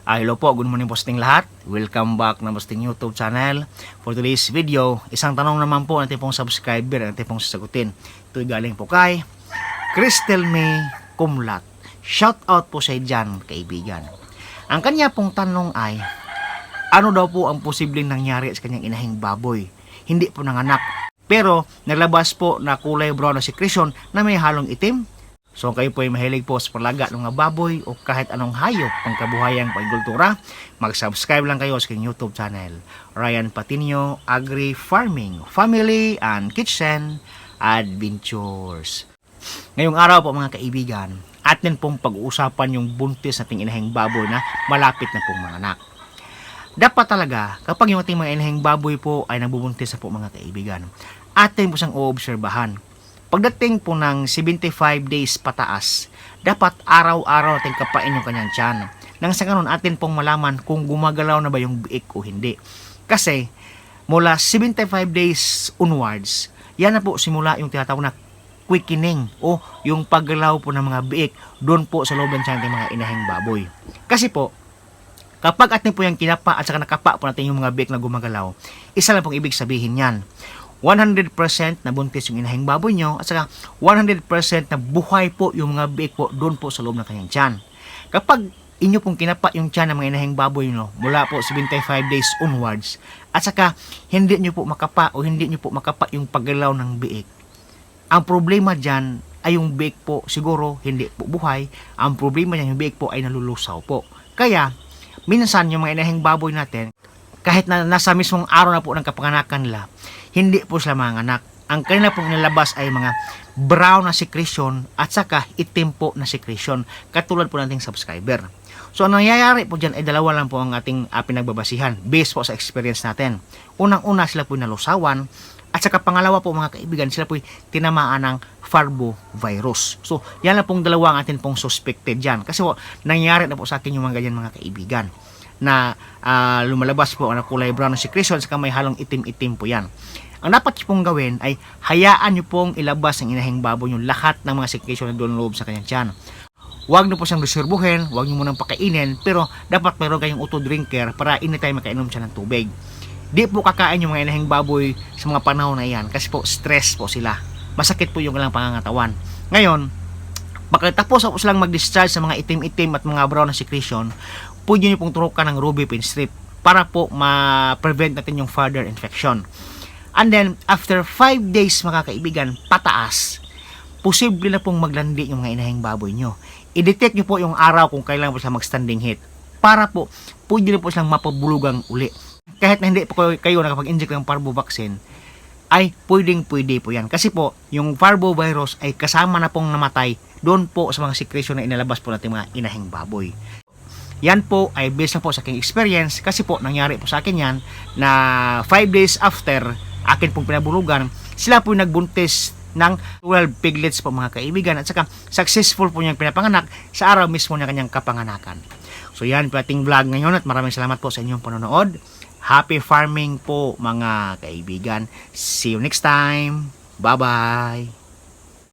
Hello po, good morning posting lahat. Welcome back na posting YouTube channel. For today's video, isang tanong naman po natin pong subscriber, natin pong sasagutin. Ito'y galing po kay Crystal May Kumlat. Shout out po sa dyan, kaibigan. Ang kanya pong tanong ay, ano daw po ang posibleng nangyari sa kanyang inahing baboy? Hindi po nanganak, pero nalabas po na kulay brown na secretion na may halong itim. So kayo po ay mahilig po sa palaga ng mga baboy o kahit anong hayop pang kabuhayang pagkultura, mag-subscribe lang kayo sa aking YouTube channel, Ryan Patinio Agri Farming, Family and Kitchen Adventures. Ngayong araw po mga kaibigan, atin pong pag-uusapan yung buntis nating inahing baboy na malapit na pong manganak. Dapat talaga, kapag yung ating mga inahing baboy po ay nagbubuntis na po mga kaibigan, atin po siyang uobserbahan. Pagdating po ng 75 days pataas, dapat araw-araw natin kapain yung kanyang tiyan. Nang sa ganun, atin pong malaman kung gumagalaw na ba yung biik o hindi. Kasi, mula 75 days onwards, yan na po simula yung tinatawag na quickening o yung paggalaw po ng mga biik doon po sa loob ng tiyan ng mga inahing baboy. Kasi po, kapag atin po yung kinapa at saka nakapa po natin yung mga biik na gumagalaw, isa lang pong ibig sabihin yan. 100% na buntis yung inahing baboy nyo at saka 100% na buhay po yung mga biik po doon po sa loob ng kanyang tiyan. Kapag inyo pong kinapa yung tiyan ng mga inahing baboy nyo mula po 75 days onwards at saka hindi nyo po makapa o hindi nyo po makapa yung paggalaw ng biik, ang problema dyan ay yung biik po siguro hindi po buhay. Ang problema dyan yung biik po ay nalulusaw po. Kaya minsan yung mga inahing baboy natin, kahit na nasa mismong araw na po ng kapanganakan nila, hindi po sila mga anak. Ang kanila pong nilabas ay mga brown na secretion at saka itim po na secretion, katulad po nating subscriber. So ang nangyayari po dyan ay dalawa lang po ang ating pinagbabasihan based po sa experience natin. Unang-una sila po nalusawan at saka pangalawa po mga kaibigan, sila po tinamaan ng parvovirus. So yan lang pong dalawa ang atin pong suspected dyan. Kasi po nangyayari na po sa akin yung mga ganyan mga kaibigan na lumalabas po ang kulay brown na secretion saka may halong itim-itim po yan. Ang dapat nyo pong gawin ay hayaan nyo pong ilabas ng inahing baboy yung lahat ng mga secretion na doon loob sa kanyang tiyan. Huwag nyo po siyang reserbuhin, huwag nyo munang pakainin, pero dapat mayroon kayong auto-drinker para anytime makainom siya ng tubig. Di po kakain yung mga inahing baboy sa mga panahon na yan kasi po stress po sila. Masakit po yung kanilang pangangatawan. Ngayon, pagkatapos po silang mag-discharge sa mga itim-itim at mga brown na secretion, pwede nyo pong turukan ng Rubipin strip para po ma-prevent natin yung further infection. And then, after 5 days mga kaibigan, pataas, posible na pong maglandi yung mga inahing baboy nyo. I-detect nyo po yung araw kung kailan po sila mag-standing heat para po, pwede na po silang mapabulugang uli. Kahit na hindi po kayo nakapag-inject ng parvo vaccine, ay pwede po yan. Kasi po, yung parvovirus ay kasama na pong namatay doon po sa mga secretion na inalabas po natin mga inahing baboy. Yan po ay based na po sa aking experience kasi po nangyari po sa akin yan na 5 days after akin pong pinabulugan, sila po nagbuntis ng 12 piglets po mga kaibigan at saka successful po niyang pinapanganak sa araw mismo ng kanyang kapanganakan. So yan po ating vlog ngayon at maraming salamat po sa inyong panonood. Happy farming po mga kaibigan. See you next time. Bye-bye.